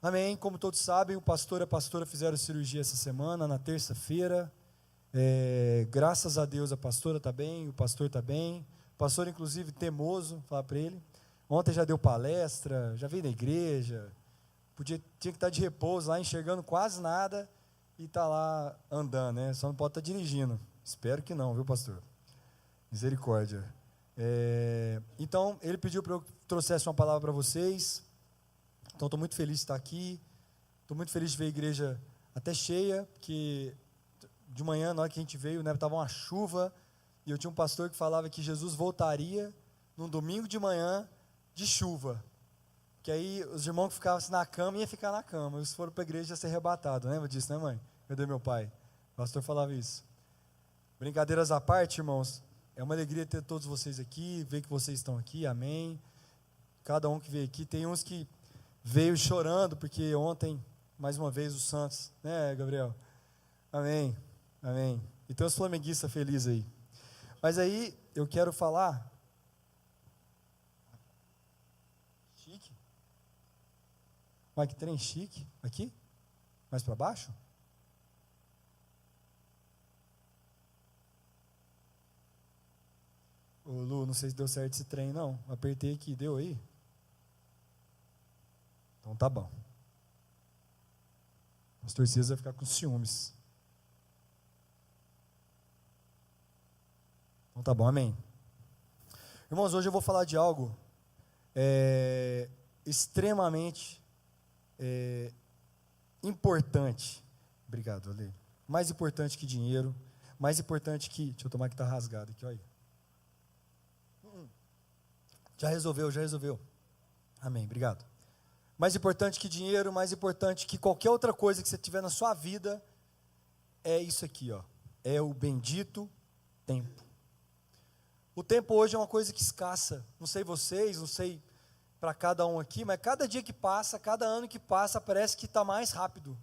Amém. Como todos sabem, o pastor e a pastora fizeram cirurgia essa semana, na terça-feira. Graças a Deus a pastora está bem, o pastor está bem. O pastor, inclusive, teimoso, falar para ele. Ontem já deu palestra, já veio na igreja. Tinha que estar de repouso lá, enxergando quase nada e está lá andando, né? Só não pode estar dirigindo. Espero que não, viu, pastor? Misericórdia. Então, ele pediu para eu trouxesse uma palavra para vocês. Então, estou muito feliz de estar aqui. Estou muito feliz de ver a igreja até cheia, porque de manhã, na hora que a gente veio, né, estava uma chuva, e eu tinha um pastor que falava que Jesus voltaria num domingo de manhã de chuva. Que aí os irmãos que ficavam assim na cama, iam ficar na cama. Eles foram para a igreja ser arrebatados. Lembra disso, né, mãe? Cadê meu pai? O pastor falava isso. Brincadeiras à parte, irmãos. É uma alegria ter todos vocês aqui, ver que vocês estão aqui, amém. Cada um que veio aqui, tem uns que veio chorando, porque ontem, mais uma vez, o Santos, né, Gabriel? Amém, amém. E tem os flamenguistas felizes aí. Mas aí, eu quero falar... Chique? Mas que trem chique? Aqui? Mais para baixo? Ô Lu, não sei se deu certo esse trem, não. Apertei aqui, deu aí? Então tá bom. O pastor César vai ficar com ciúmes. Então tá bom, amém. Irmãos, hoje eu vou falar de algo extremamente importante. Obrigado, Ale. Mais importante que dinheiro, mais importante que... Deixa eu tomar que tá rasgado aqui, olha aí. Já resolveu. Amém, obrigado. Mais importante que dinheiro, mais importante que qualquer outra coisa que você tiver na sua vida, é isso aqui, ó. É o bendito tempo. O tempo hoje é uma coisa que escassa. Não sei vocês, não sei para cada um aqui, mas cada dia que passa, cada ano que passa, parece que está mais rápido.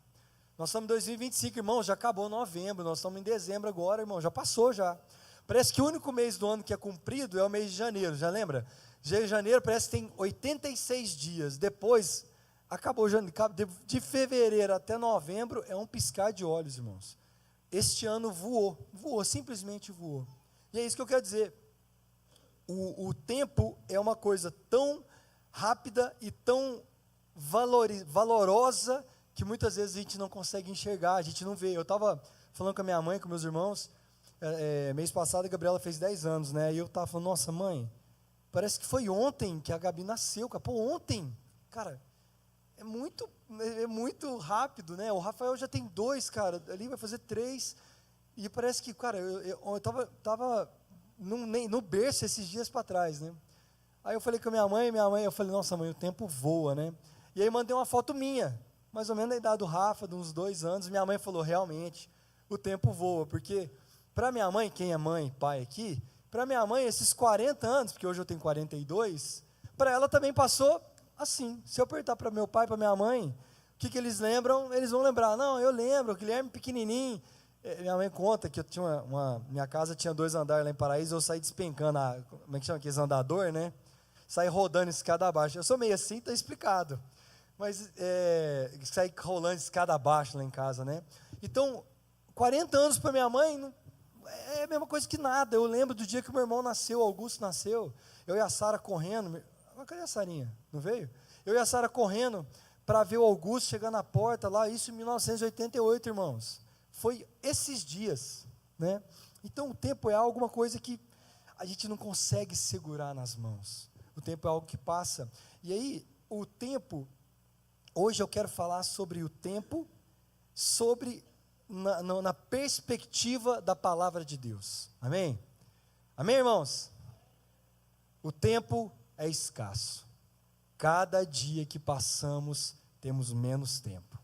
Nós estamos em 2025, irmão, já acabou novembro, nós estamos em dezembro agora, irmão, já passou já. Parece que o único mês do ano que é cumprido é o mês de janeiro, já lembra? Janeiro parece que tem 86 dias, depois, acabou janeiro, de fevereiro até novembro, é um piscar de olhos, irmãos. Este ano voou, simplesmente voou. E é isso que eu quero dizer. O tempo é uma coisa tão rápida e tão valorosa, que muitas vezes a gente não consegue enxergar, a gente não vê. Eu estava falando com a minha mãe, com meus irmãos, mês passado a Gabriela fez 10 anos, né? E eu estava falando, nossa mãe, parece que foi ontem que a Gabi nasceu, cara. Pô, ontem, cara, é muito rápido, né? O Rafael já tem 2, cara, ali vai fazer 3, e parece que, cara, eu estava no berço esses dias para trás, né? Aí eu falei com a minha mãe, eu falei, nossa mãe, o tempo voa, né? E aí mandei uma foto minha, mais ou menos da idade do Rafa, de uns 2 anos, minha mãe falou, realmente, o tempo voa, porque para minha mãe, quem é mãe, pai aqui, para minha mãe, esses 40 anos, porque hoje eu tenho 42, para ela também passou assim. Se eu perguntar para meu pai, para minha mãe, o que eles lembram, eles vão lembrar. Não, eu lembro, o Guilherme pequenininho. Minha mãe conta que eu tinha minha casa tinha 2 andares lá em Paraíso, eu saí despencando, como é que chama, aqueles andador, né? Saí rodando escada abaixo. Eu sou meio assim, está explicado. Mas saí rolando escada abaixo lá em casa, né? Então, 40 anos para minha mãe, é a mesma coisa que nada. Eu lembro do dia que o meu irmão nasceu, Augusto nasceu, eu e a Sara correndo, cadê a Sarinha? Não veio? Eu e a Sara correndo para ver o Augusto chegar na porta lá, isso em 1988, irmãos. Foi esses dias, né? Então o tempo é alguma coisa que a gente não consegue segurar nas mãos. O tempo é algo que passa. E aí, o tempo, hoje eu quero falar sobre o tempo, na perspectiva da palavra de Deus. Amém? Amém, irmãos? O tempo é escasso. Cada dia que passamos, temos menos tempo.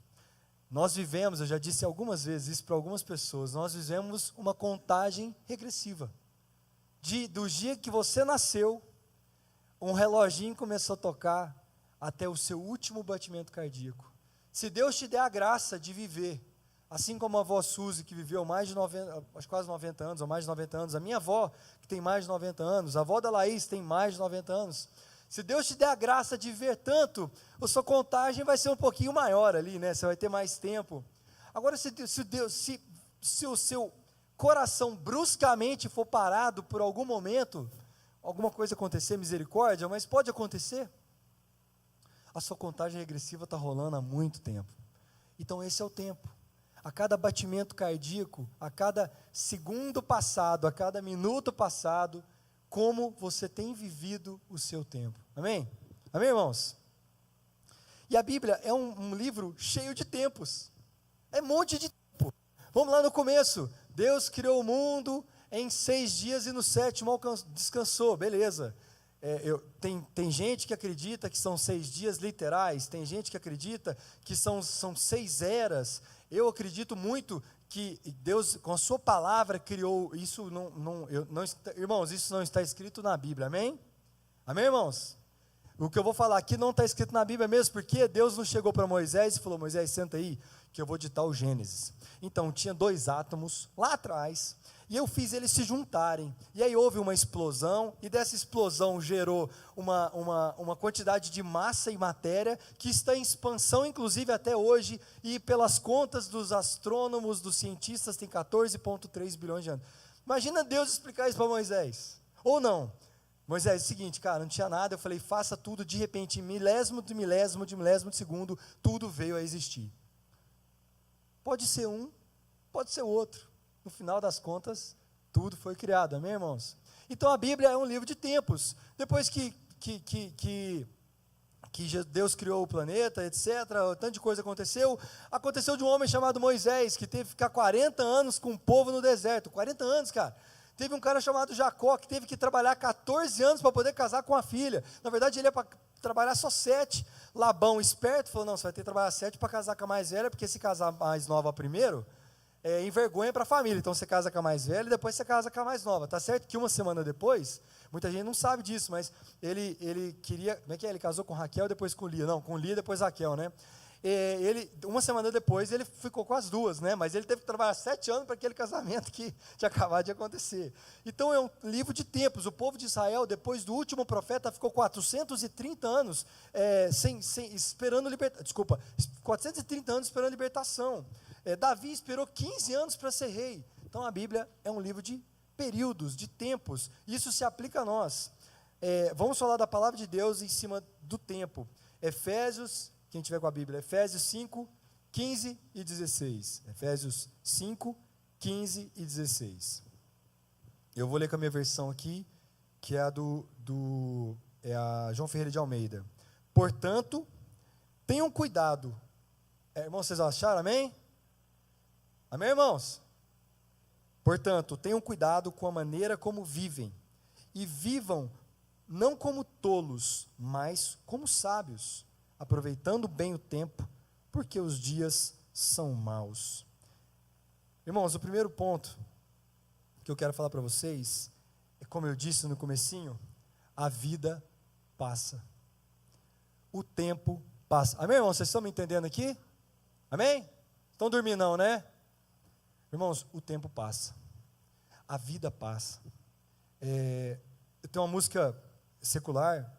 Nós vivemos, eu já disse algumas vezes isso para algumas pessoas, nós vivemos uma contagem regressiva. Do dia que você nasceu, um reloginho começou a tocar até o seu último batimento cardíaco. Se Deus te der a graça de viver, assim como a avó Suzy, que viveu mais de 90, quase 90 anos, ou mais de 90 anos, a minha avó, que tem mais de 90 anos, a avó da Laís tem mais de 90 anos. Se Deus te der a graça de ver tanto, a sua contagem vai ser um pouquinho maior ali, né? Você vai ter mais tempo. Agora, se o seu coração bruscamente for parado por algum momento, alguma coisa acontecer, misericórdia, mas pode acontecer, a sua contagem regressiva está rolando há muito tempo. Então esse é o tempo. A cada batimento cardíaco, a cada segundo passado, a cada minuto passado, como você tem vivido o seu tempo. Amém? Amém, irmãos? E a Bíblia é um livro cheio de tempos. É um monte de tempo. Vamos lá no começo. Deus criou o mundo em 6 dias e no 7º descansou. Beleza. Tem gente que acredita que são 6 dias literais, tem gente que acredita que são 6 eras. Eu acredito muito que Deus, com a sua palavra, criou isso. Irmãos, isso não está escrito na Bíblia, amém? Amém, irmãos? O que eu vou falar aqui não está escrito na Bíblia mesmo, porque Deus não chegou para Moisés e falou: Moisés, senta aí, que eu vou ditar o Gênesis. Então, tinha 2 átomos lá atrás, e eu fiz eles se juntarem, e aí houve uma explosão, e dessa explosão gerou uma quantidade de massa e matéria, que está em expansão, inclusive até hoje, e pelas contas dos astrônomos, dos cientistas, tem 14,3 bilhões de anos. Imagina Deus explicar isso para Moisés, ou não? Moisés, é o seguinte, cara, não tinha nada, eu falei, faça tudo, de repente, milésimo de milésimo de segundo, tudo veio a existir. Pode ser um, pode ser outro. No final das contas, tudo foi criado, amém, irmãos? Então a Bíblia é um livro de tempos. Depois que Deus criou o planeta, etc., tanta coisa aconteceu de um homem chamado Moisés, que teve que ficar 40 anos com o povo no deserto, 40 anos, cara. Teve um cara chamado Jacó, que teve que trabalhar 14 anos para poder casar com a filha. Na verdade, ele ia para trabalhar só 7. Labão, esperto, falou: não, você vai ter que trabalhar 7 para casar com a mais velha, porque se casar mais nova primeiro, envergonha para a família. Então você casa com a mais velha e depois você casa com a mais nova. Tá certo que uma semana depois, muita gente não sabe disso, mas ele queria, como é que é? Ele casou com Raquel, depois com Lia. Não, com Lia, depois Raquel, né? Uma semana depois, ele ficou com as duas, né? Mas ele teve que trabalhar 7 anos para aquele casamento que tinha acabado de acontecer. Então é um livro de tempos. O povo de Israel, depois do último profeta, ficou 430 anos esperando libertação. Desculpa, 430 anos esperando libertação. Davi esperou 15 anos para ser rei. Então a Bíblia é um livro de períodos, de tempos. Isso se aplica a nós. Vamos falar da palavra de Deus em cima do tempo. Efésios, quem tiver com a Bíblia, Efésios 5, 15 e 16. Efésios 5, 15 e 16. Eu vou ler com a minha versão aqui, que é a João Ferreira de Almeida. Portanto, tenham cuidado. Irmãos, vocês acharam, amém? Amém, irmãos? Portanto, tenham cuidado com a maneira como vivem, e vivam não como tolos, mas como sábios, aproveitando bem o tempo, porque os dias são maus. Irmãos, o primeiro ponto que eu quero falar para vocês é, como eu disse no comecinho, a vida passa. O tempo passa. Amém, irmãos? Vocês estão me entendendo aqui? Amém? Estão dormindo não, né? Irmãos, o tempo passa. A vida passa. Tem uma música secular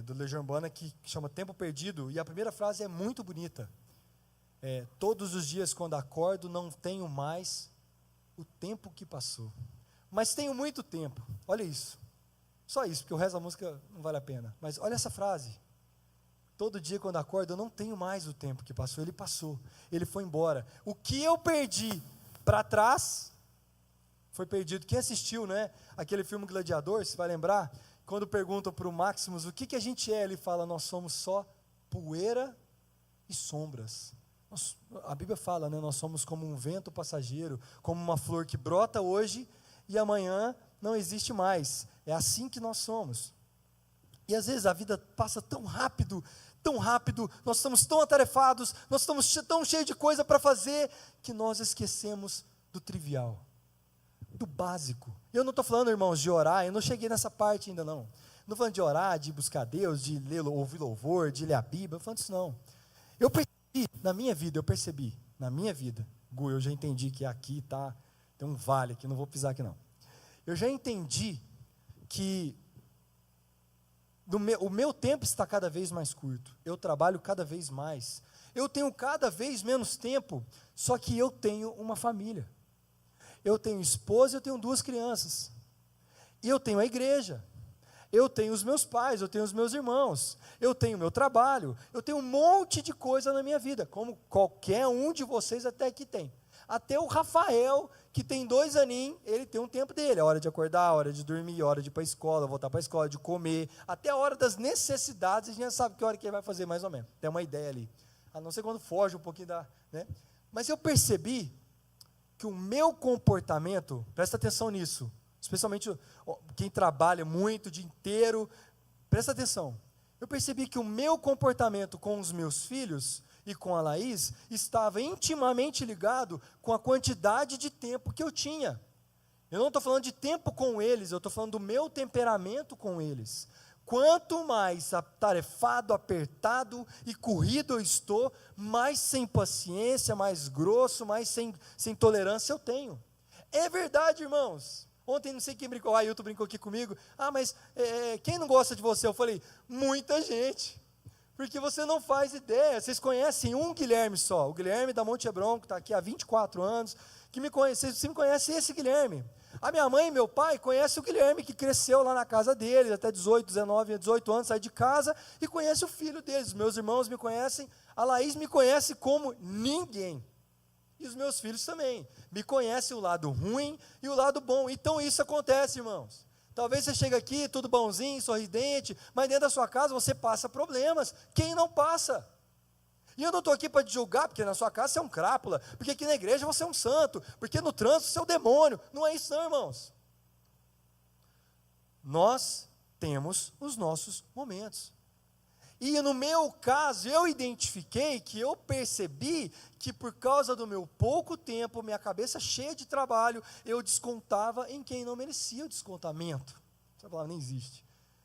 do Legião Urbana que chama Tempo Perdido, e a primeira frase é muito bonita. Todos os dias quando acordo não tenho mais o tempo que passou, mas tenho muito tempo. Olha isso, só isso, porque o resto da música não vale a pena, mas olha essa frase: todo dia quando acordo eu não tenho mais o tempo que passou, ele foi embora. O que eu perdi para trás foi perdido. Quem assistiu, né, aquele filme Gladiador, você vai lembrar, quando perguntam para o Maximus o que a gente é, ele fala: nós somos só poeira e sombras. A Bíblia fala, né, nós somos como um vento passageiro, como uma flor que brota hoje e amanhã não existe mais. É assim que nós somos. E às vezes a vida passa tão rápido, nós estamos tão atarefados, nós estamos tão cheios de coisa para fazer, que nós esquecemos do trivial, do básico. Eu não estou falando, irmãos, de orar, eu não cheguei nessa parte ainda não. Não estou falando de orar, de buscar Deus, de ler, ouvir louvor, de ler a Bíblia, não estou falando disso não. Eu percebi, na minha vida, Gu, eu já entendi que aqui tem um vale aqui, não vou pisar aqui não. Eu já entendi que o meu tempo está cada vez mais curto, eu trabalho cada vez mais, eu tenho cada vez menos tempo, só que eu tenho uma família, eu tenho esposa, eu tenho 2 crianças, e eu tenho a igreja, eu tenho os meus pais, eu tenho os meus irmãos, eu tenho o meu trabalho, eu tenho um monte de coisa na minha vida, como qualquer um de vocês até aqui tem. Até o Rafael, que tem 2 aninhos, ele tem um tempo dele, a hora de acordar, a hora de dormir, a hora de ir para a escola, voltar para a escola, de comer, até a hora das necessidades, a gente já sabe que hora que ele vai fazer mais ou menos, tem uma ideia ali, a não ser quando foge um pouquinho da, né? Mas eu percebi que o meu comportamento, presta atenção nisso, especialmente quem trabalha muito o dia inteiro, presta atenção, eu percebi que o meu comportamento com os meus filhos e com a Laís estava intimamente ligado com a quantidade de tempo que eu tinha. Eu não estou falando de tempo com eles, eu estou falando do meu temperamento com eles. Quanto mais atarefado, apertado e corrido eu estou, mais sem paciência, mais grosso, mais sem tolerância eu tenho. É verdade, irmãos. Ontem não sei quem brincou, Ailton brincou aqui comigo, mas quem não gosta de você? Eu falei, muita gente, porque você não faz ideia, vocês conhecem um Guilherme só, o Guilherme da Monte Hebron, que está aqui há 24 anos, que me conhece, você me conhece esse Guilherme. A minha mãe e meu pai conhecem o Guilherme, que cresceu lá na casa deles, até 18, 19, 18 anos, sai de casa, e conhece o filho deles, meus irmãos me conhecem, a Laís me conhece como ninguém. E os meus filhos também, me conhecem o lado ruim e o lado bom, então isso acontece, irmãos, talvez você chegue aqui, tudo bonzinho, sorridente, mas dentro da sua casa você passa problemas, quem não passa? E eu não estou aqui para te julgar, porque na sua casa você é um crápula, porque aqui na igreja você é um santo, porque no trânsito você é o demônio, não é isso não, irmãos, nós temos os nossos momentos, e no meu caso, eu identifiquei que eu percebi que por causa do meu pouco tempo, minha cabeça cheia de trabalho, eu descontava em quem não merecia o descontamento. Essa palavra nem existe.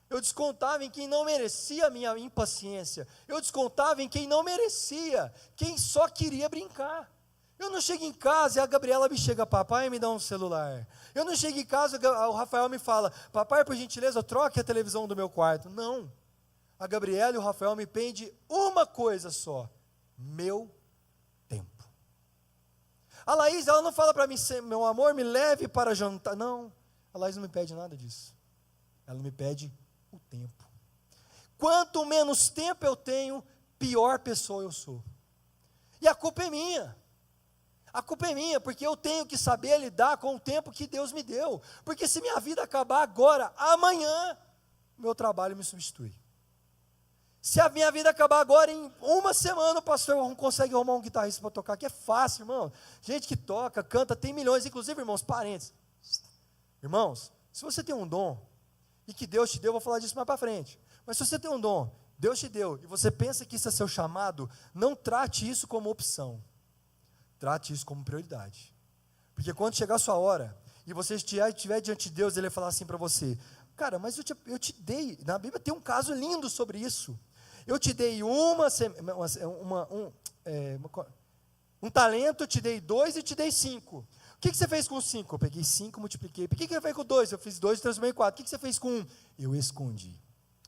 Eu descontava em quem não merecia a minha impaciência. Eu descontava em quem não merecia, quem só queria brincar. Eu não chego em casa e a Gabriela me chega, papai, me dá um celular. Eu não chego em casa e o Rafael me fala, papai, por gentileza, troque a televisão do meu quarto. Não. A Gabriela e o Rafael me pedem uma coisa só, meu tempo. A Laís, ela não fala para mim, meu amor, me leve para jantar. Não, a Laís não me pede nada disso. Ela me pede o tempo. Quanto menos tempo eu tenho, pior pessoa eu sou. E a culpa é minha. A culpa é minha, porque eu tenho que saber lidar com o tempo que Deus me deu. Porque se minha vida acabar agora, amanhã, meu trabalho me substitui. Se a minha vida acabar agora, em uma semana, o pastor não consegue arrumar um guitarrista para tocar, que é fácil, irmão. Gente que toca, canta, tem milhões, inclusive, irmãos, parentes. Irmãos, se você tem um dom, e que Deus te deu, eu vou falar disso mais para frente, mas se você tem um dom, Deus te deu, e você pensa que isso é seu chamado, não trate isso como opção, trate isso como prioridade. Porque quando chegar a sua hora, e você estiver diante de Deus, Ele vai falar assim para você, cara, mas eu te dei, na Bíblia tem um caso lindo sobre isso, eu te dei um talento, eu te dei 2 e te dei 5. O que você fez com 5? Eu peguei 5, multipliquei. Por que você fez com 2? Eu fiz 2 e transformei em 4. O que você fez com 1? Eu escondi.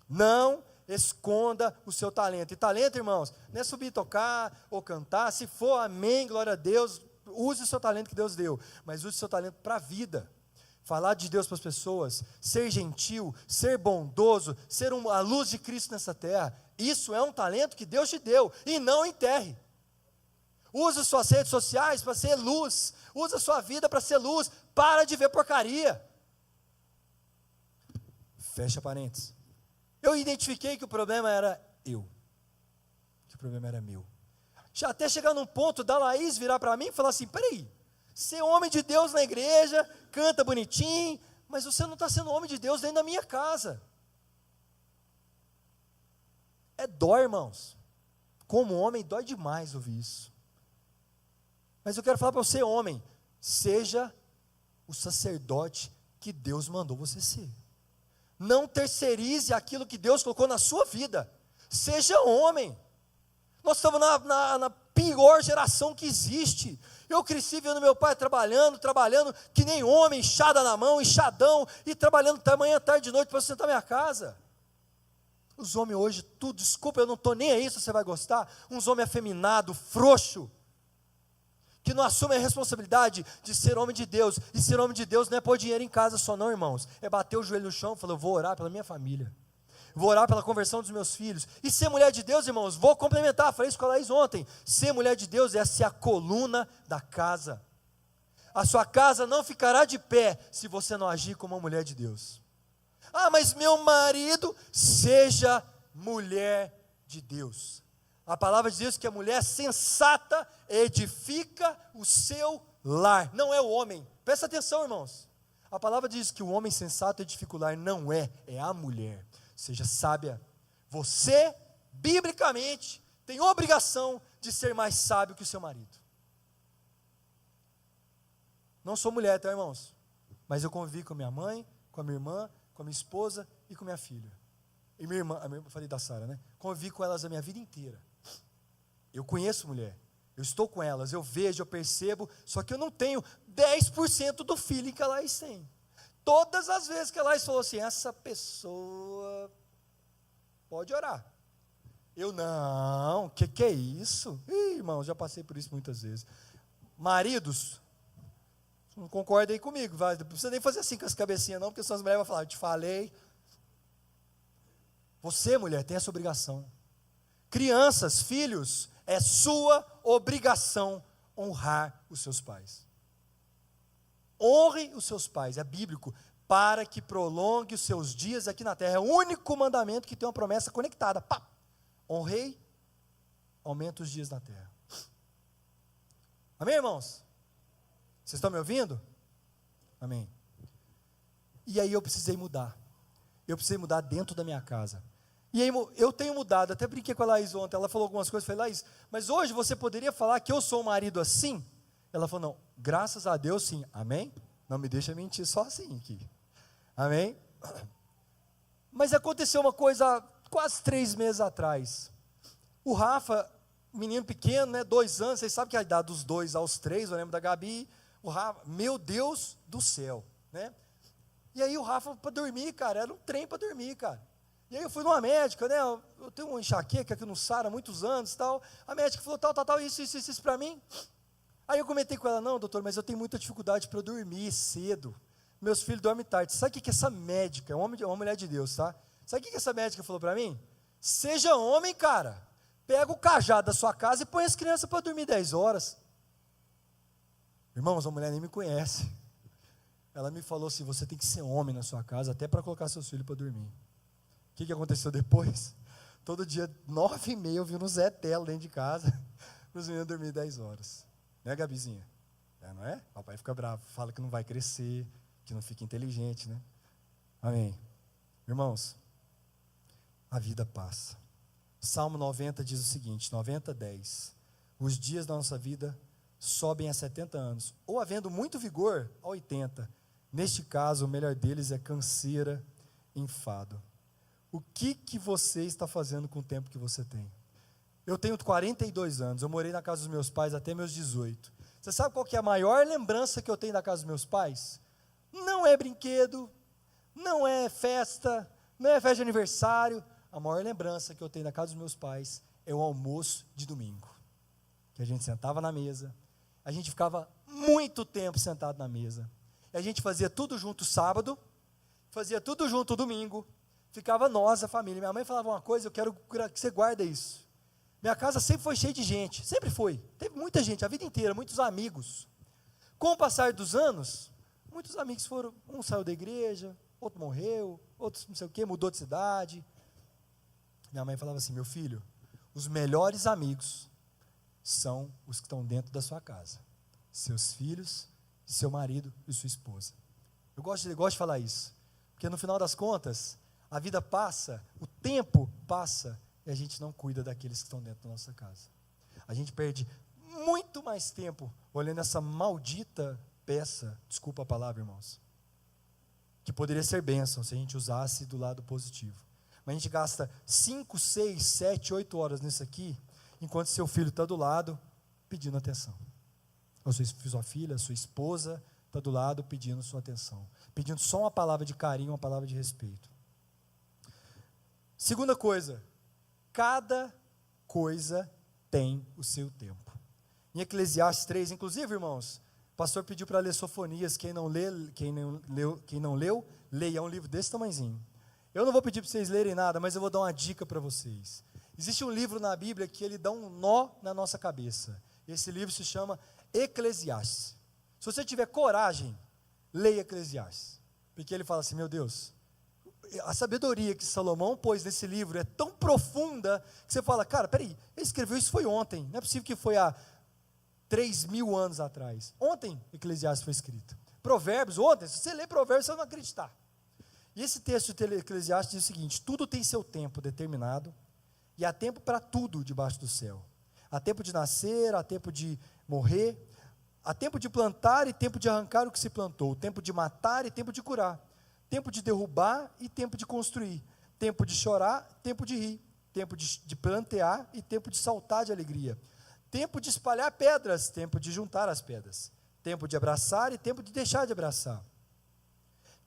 Não esconda o seu talento. E talento, irmãos, não é subir e tocar ou cantar. Se for, amém, glória a Deus, use o seu talento que Deus deu. Mas use o seu talento para a vida. Falar de Deus para as pessoas, ser gentil, ser bondoso, ser a luz de Cristo nessa terra, isso é um talento que Deus te deu, e não enterre. Use suas redes sociais para ser luz, use a sua vida para ser luz, para de ver porcaria. Fecha parênteses. Eu identifiquei que o problema era eu, que o problema era meu. Já até chegar num ponto da Laís virar para mim e falar assim, peraí, você é homem de Deus na igreja, canta bonitinho, mas você não está sendo homem de Deus dentro da minha casa. Dói, irmãos. Como homem, dói demais ouvir isso. Mas eu quero falar para você, homem, seja o sacerdote que Deus mandou você ser. Não terceirize aquilo que Deus colocou na sua vida. Seja homem. Nós estamos na pior geração que existe. Eu cresci vendo meu pai trabalhando, que nem homem, enxada na mão, enxadão, e trabalhando da manhã, tarde e noite para sustentar minha casa. Os homens hoje, tudo, desculpa, eu não estou nem aí se você vai gostar. Uns homens afeminados, frouxo, que não assumem a responsabilidade de ser homem de Deus. E ser homem de Deus não é pôr dinheiro em casa só não, irmãos. É bater o joelho no chão e falar, eu vou orar pela minha família. Vou orar pela conversão dos meus filhos. E ser mulher de Deus, irmãos, vou complementar, falei isso com a Laís ontem. Ser mulher de Deus é ser a coluna da casa. A sua casa não ficará de pé se você não agir como uma mulher de Deus. Ah, mas meu marido, seja mulher de Deus. A palavra diz que a mulher sensata edifica o seu lar, não é o homem. Presta atenção, irmãos. A palavra diz que o homem sensato edifica o lar, não é a mulher. Seja sábia. Você, biblicamente, tem obrigação de ser mais sábio que o seu marido. Não sou mulher, tá, irmãos? Mas eu convivi com minha mãe, com a minha irmã, com a minha esposa e com minha filha. E minha irmã, eu falei da Sara, né? Convivi com elas a minha vida inteira. Eu conheço mulher. Eu estou com elas, eu vejo, eu percebo, só que eu não tenho 10% do feeling que a Laís tem. Todas as vezes que a Laís falou assim, essa pessoa pode orar. Eu, não, que é isso? Ih, irmão, já passei por isso muitas vezes. Maridos, não concorda aí comigo, vai, não precisa nem fazer assim com as cabecinhas não, porque senão as mulheres vão falar, eu te falei. Você, mulher, tem essa obrigação. Crianças, filhos, é sua obrigação honrar os seus pais. Honre os seus pais, é bíblico, para que prolongue os seus dias aqui na terra. É o único mandamento que tem uma promessa conectada. Pá! Honrei, aumenta os dias na terra. Amém, irmãos? Vocês estão me ouvindo? Amém. E aí eu precisei mudar. Eu precisei mudar dentro da minha casa. E aí eu tenho mudado, até brinquei com a Laís ontem, ela falou algumas coisas, falei, Laís, mas hoje você poderia falar que eu sou um marido assim? Ela falou, não, graças a Deus sim, amém? Não me deixa mentir só assim aqui, amém? Mas aconteceu uma coisa há quase 3 meses atrás. O Rafa, menino pequeno, né, 2 anos, vocês sabem que a idade dos 2 aos 3, eu lembro da Gabi, o Rafa, meu Deus do céu, né? E aí o Rafa para dormir, cara, era um trem para dormir, cara. E aí eu fui numa médica, né, eu tenho uma enxaqueca aqui no Sara há muitos anos, tal, a médica falou, tal, isso para mim. Aí eu comentei com ela, não, doutor, mas eu tenho muita dificuldade para dormir cedo, meus filhos dormem tarde. Sabe o que essa médica, é uma mulher de Deus, tá? Sabe o que essa médica falou para mim? Seja homem, cara, pega o cajado da sua casa e põe as crianças para dormir 10 horas. Irmãos, a mulher nem me conhece. Ela me falou assim, você tem que ser homem na sua casa, até para colocar seus filhos para dormir. O que aconteceu depois? Todo dia, 9h30, eu vi no Zé Telo dentro de casa, os meninos dormir 10 horas. Né, Gabizinha? Não é? O papai fica bravo, fala que não vai crescer, que não fica inteligente, né? Amém. Irmãos, a vida passa. Salmo 90 diz o seguinte, 90:10. Os dias da nossa vida sobem a 70 anos, ou havendo muito vigor, a 80. Neste caso, o melhor deles é canseira, enfado. O que você está fazendo com o tempo que você tem? Eu tenho 42 anos, eu morei na casa dos meus pais até meus 18. Você sabe qual que é a maior lembrança que eu tenho da casa dos meus pais? Não é brinquedo, não é festa, não é festa de aniversário. A maior lembrança que eu tenho da casa dos meus pais é o almoço de domingo. Que a gente sentava na mesa, a gente ficava muito tempo sentado na mesa. E a gente fazia tudo junto sábado, fazia tudo junto domingo. Ficava nós, a família. Minha mãe falava uma coisa, eu quero que você guarde isso. Minha casa sempre foi cheia de gente, sempre foi. Teve muita gente, a vida inteira, muitos amigos. Com o passar dos anos, muitos amigos foram, um saiu da igreja, outro morreu, outro não sei o quê, mudou de cidade. Minha mãe falava assim, meu filho, os melhores amigos são os que estão dentro da sua casa. Seus filhos, seu marido e sua esposa. Eu gosto de falar isso, porque no final das contas, a vida passa, o tempo passa, e a gente não cuida daqueles que estão dentro da nossa casa. A gente perde muito mais tempo olhando essa maldita peça, desculpa a palavra, irmãos, que poderia ser bênção se a gente usasse do lado positivo. Mas a gente gasta 5, 6, 7, 8 horas nisso aqui, enquanto seu filho está do lado, pedindo atenção. Ou sua filha, sua esposa, está do lado pedindo sua atenção. Pedindo só uma palavra de carinho, uma palavra de respeito. Segunda coisa, cada coisa tem o seu tempo. Em Eclesiastes 3, inclusive, irmãos, o pastor pediu para ler Sofonias. Quem não leu, leia. É um livro desse tamanhozinho. Eu não vou pedir para vocês lerem nada, mas eu vou dar uma dica para vocês. Existe um livro na Bíblia que ele dá um nó na nossa cabeça. Esse livro se chama Eclesiastes. Se você tiver coragem, leia Eclesiastes. Porque ele fala assim, meu Deus, a sabedoria que Salomão pôs nesse livro é tão profunda, que você fala, cara, peraí, ele escreveu isso foi ontem, não é possível que foi há 3.000 anos atrás. Ontem Eclesiastes foi escrito. Provérbios, ontem, se você ler Provérbios, você não vai acreditar. E esse texto de Eclesiastes diz o seguinte, tudo tem seu tempo determinado, e há tempo para tudo debaixo do céu. Há tempo de nascer, há tempo de morrer, há tempo de plantar e tempo de arrancar o que se plantou, tempo de matar e tempo de curar, tempo de derrubar e tempo de construir, tempo de chorar, tempo de rir, tempo de plantear e tempo de saltar de alegria, tempo de espalhar pedras, tempo de juntar as pedras, tempo de abraçar e tempo de deixar de abraçar,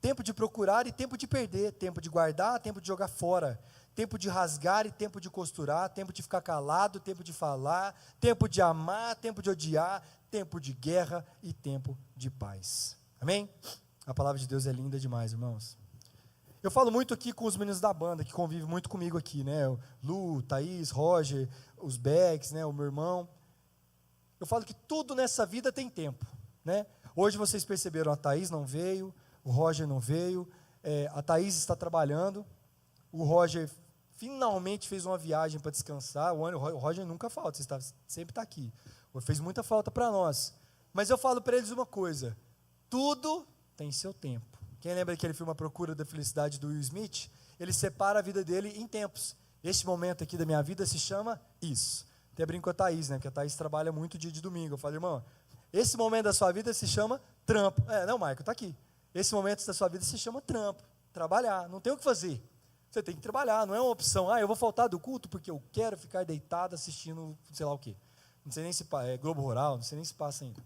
tempo de procurar e tempo de perder, tempo de guardar, tempo de jogar fora, tempo de rasgar e tempo de costurar, tempo de ficar calado, tempo de falar, tempo de amar, tempo de odiar, tempo de guerra e tempo de paz. Amém? A palavra de Deus é linda demais, irmãos. Eu falo muito aqui com os meninos da banda, que convivem muito comigo aqui, né? O Lu, Thaís, Roger, os Becks, né? O meu irmão. Eu falo que tudo nessa vida tem tempo, né? Hoje vocês perceberam, a Thaís não veio, o Roger não veio, a Thaís está trabalhando, o Roger finalmente fez uma viagem para descansar, o Roger nunca falta, sempre está aqui, fez muita falta para nós, mas eu falo para eles uma coisa, tudo tem seu tempo. Quem lembra daquele filme A Procura da Felicidade do Will Smith? Ele separa a vida dele em tempos. Este momento aqui da minha vida se chama isso. Até brinco com a Thaís, né? Porque a Thaís trabalha muito dia de domingo. Eu falo, irmão, esse momento da sua vida se chama trampo. Não, Marco, está aqui. Esse momento da sua vida se chama trampo. Trabalhar, não tem o que fazer. Você tem que trabalhar, não é uma opção. Eu vou faltar do culto porque eu quero ficar deitado assistindo sei lá o quê. Não sei nem se é Globo Rural, não sei nem se passa ainda.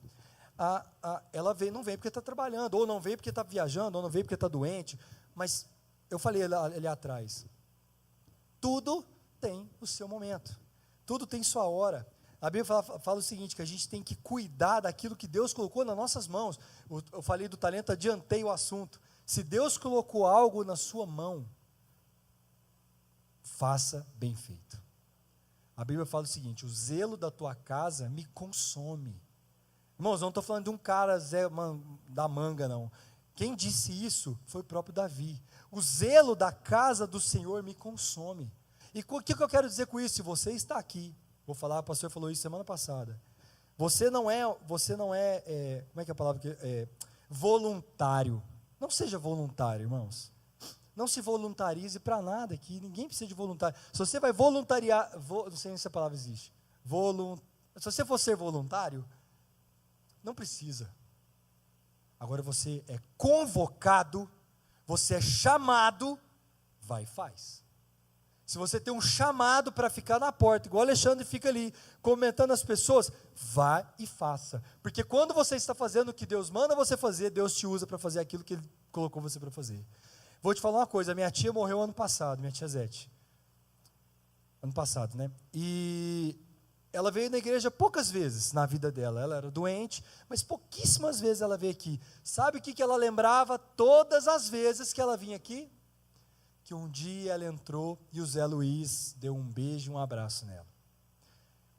Ela não vem porque está trabalhando, ou não vem porque está viajando, ou não vem porque está doente, mas eu falei ali atrás, tudo tem o seu momento, tudo tem sua hora. A Bíblia fala o seguinte, que a gente tem que cuidar daquilo que Deus colocou nas nossas mãos. Eu falei do talento, adiantei o assunto. Se Deus colocou algo na sua mão, faça bem feito. A Bíblia fala o seguinte, o zelo da tua casa me consome. Irmãos, não estou falando de um cara da manga, não. Quem disse isso foi o próprio Davi. O zelo da casa do Senhor me consome. E o que eu quero dizer com isso? Se você está aqui, vou falar, o pastor falou isso semana passada. Você não é como é que é a palavra? Voluntário. Não seja voluntário, irmãos. Não se voluntarize para nada aqui. Ninguém precisa de voluntário. Se você vai voluntariar, não sei se essa palavra existe. Se você for ser voluntário, não precisa. Agora você é convocado, você é chamado, vai e faz. Se você tem um chamado para ficar na porta, igual o Alexandre fica ali, comentando as pessoas, vá e faça. Porque quando você está fazendo o que Deus manda você fazer, Deus te usa para fazer aquilo que Ele colocou você para fazer. Vou te falar uma coisa, minha tia morreu ano passado, minha tia Zete. Ano passado, né? E ela veio na igreja poucas vezes na vida dela. Ela era doente, mas pouquíssimas vezes ela veio aqui. Sabe o que ela lembrava todas as vezes que ela vinha aqui? Que um dia ela entrou e o Zé Luiz deu um beijo e um abraço nela.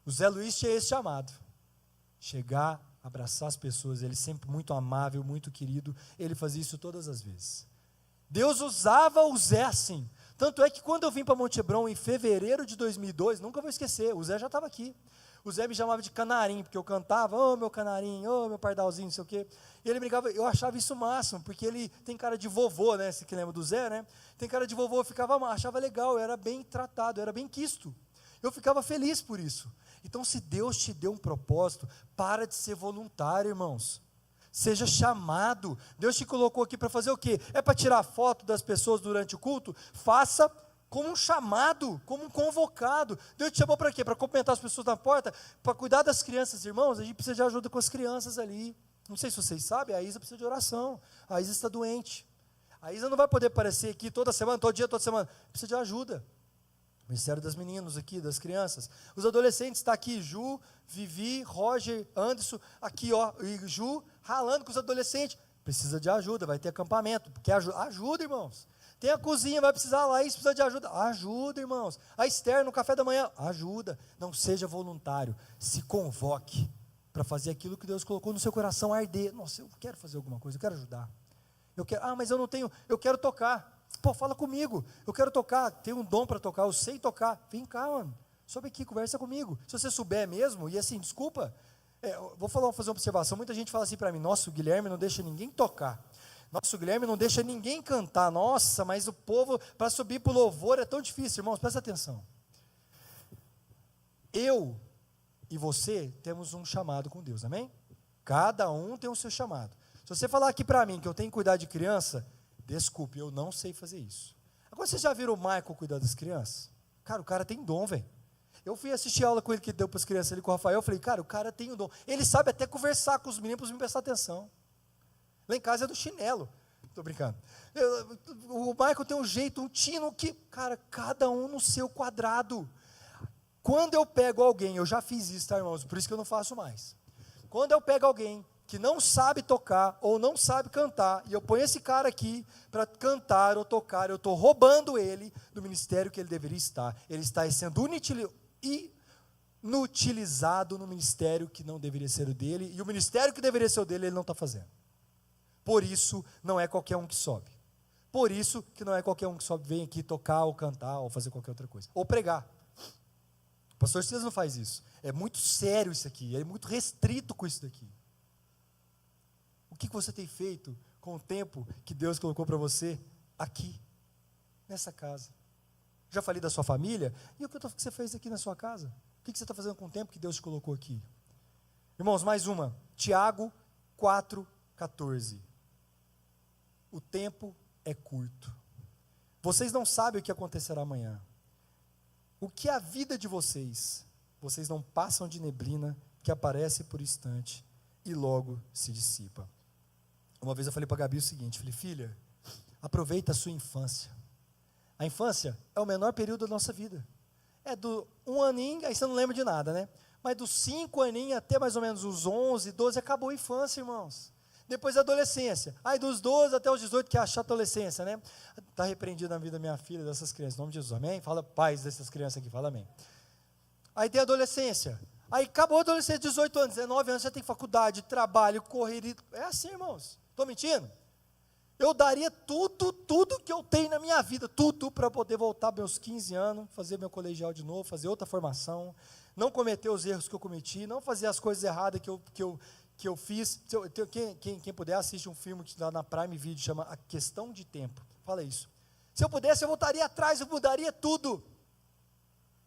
O Zé Luiz tinha esse chamado. Chegar, abraçar as pessoas. Ele sempre muito amável, muito querido. Ele fazia isso todas as vezes. Deus usava o Zé assim. Tanto é que quando eu vim para Monte Hebron em fevereiro de 2002, nunca vou esquecer, o Zé já estava aqui. O Zé me chamava de canarinho, porque eu cantava, ô meu canarinho, ô meu pardalzinho, não sei o quê. E ele brincava, eu achava isso o máximo, porque ele tem cara de vovô, né? Você que lembra do Zé, né? Tem cara de vovô, eu achava legal, eu era bem tratado, eu era bem quisto. Eu ficava feliz por isso. Então, se Deus te deu um propósito, para de ser voluntário, irmãos. Seja chamado. Deus te colocou aqui para fazer o quê? É para tirar foto das pessoas durante o culto? Faça como um chamado, como um convocado. Deus te chamou para quê? Para cumprimentar as pessoas na porta, para cuidar das crianças, irmãos. A gente precisa de ajuda com as crianças ali. Não sei se vocês sabem, a Isa precisa de oração. A Isa está doente. A Isa não vai poder aparecer aqui toda semana, todo dia, toda semana. Precisa de ajuda. Ministério das meninos aqui, das crianças. Os adolescentes, está aqui Ju, Vivi, Roger, Anderson, aqui ó, e Ju, ralando com os adolescentes. Precisa de ajuda, vai ter acampamento. Quer ajuda, irmãos. Tem a cozinha, vai precisar lá, isso precisa de ajuda. Ajuda, irmãos. A Esther no café da manhã, ajuda. Não seja voluntário, se convoque para fazer aquilo que Deus colocou no seu coração arder. Nossa, eu quero fazer alguma coisa, eu quero ajudar. Mas eu não tenho, eu quero tocar. Pô, fala comigo, eu quero tocar, tenho um dom para tocar, eu sei tocar. Vem cá, mano, sobe aqui, conversa comigo. Se você souber mesmo, e assim, desculpa, vou fazer uma observação, muita gente fala assim para mim, nossa, o Guilherme não deixa ninguém tocar. Nossa, o Guilherme não deixa ninguém cantar. Nossa, mas o povo, para subir para o louvor é tão difícil. Irmãos, presta atenção. Eu e você temos um chamado com Deus, amém? Cada um tem o seu chamado. Se você falar aqui para mim que eu tenho que cuidar de criança, desculpe, eu não sei fazer isso. Agora, vocês já viram o Michael cuidar das crianças? Cara, o cara tem dom, velho. Eu fui assistir a aula com ele que deu para as crianças ali com o Rafael, eu falei, cara, o cara tem um dom. Ele sabe até conversar com os meninos para os meninos prestar atenção. Lá em casa é do chinelo. Estou brincando. O Michael tem um jeito, um tino que, cara, cada um no seu quadrado. Quando eu pego alguém, eu já fiz isso, tá, irmãos? Por isso que eu não faço mais. Quando eu pego alguém que não sabe tocar ou não sabe cantar, e eu ponho esse cara aqui para cantar ou tocar, eu estou roubando ele do ministério que ele deveria estar. Ele está sendo inutilizado no ministério que não deveria ser o dele, e o ministério que deveria ser o dele, ele não está fazendo. Por isso, não é qualquer um que sobe. Por isso que não é qualquer um que sobe, vem aqui tocar ou cantar ou fazer qualquer outra coisa. Ou pregar. O pastor Silas não faz isso. É muito sério isso aqui, é muito restrito com isso daqui. O que você tem feito com o tempo que Deus colocou para você aqui, nessa casa? Já falei da sua família, e o que você fez aqui na sua casa? O que você está fazendo com o tempo que Deus te colocou aqui? Irmãos, mais uma, Tiago 4,14. O tempo é curto. Vocês não sabem o que acontecerá amanhã. O que é a vida de vocês? Vocês não passam de neblina que aparece por instante e logo se dissipa. Uma vez eu falei para a Gabi o seguinte, falei, filha, aproveita a sua infância. A infância é o menor período da nossa vida. É do 1 aninho, aí você não lembra de nada, né? Mas dos 5 aninhos até mais ou menos os 11, 12, acabou a infância, irmãos. Depois a adolescência. Aí dos 12 até os 18, que é a chata adolescência, né? Está repreendido na vida da minha filha, dessas crianças, em nome de Jesus, amém? Fala paz dessas crianças aqui, fala amém. Aí tem a adolescência. Aí acabou a adolescência, 18 anos, 19 anos, você tem faculdade, trabalho, correria. É assim, irmãos. Estou mentindo? Eu daria tudo que eu tenho na minha vida, tudo para poder voltar meus 15 anos, fazer meu colegial de novo, fazer outra formação, não cometer os erros que eu cometi, não fazer as coisas erradas que eu fiz. Quem puder, assiste um filme que está na Prime Video, chama A Questão de Tempo. Fala isso. Se eu pudesse, eu voltaria atrás, eu mudaria tudo.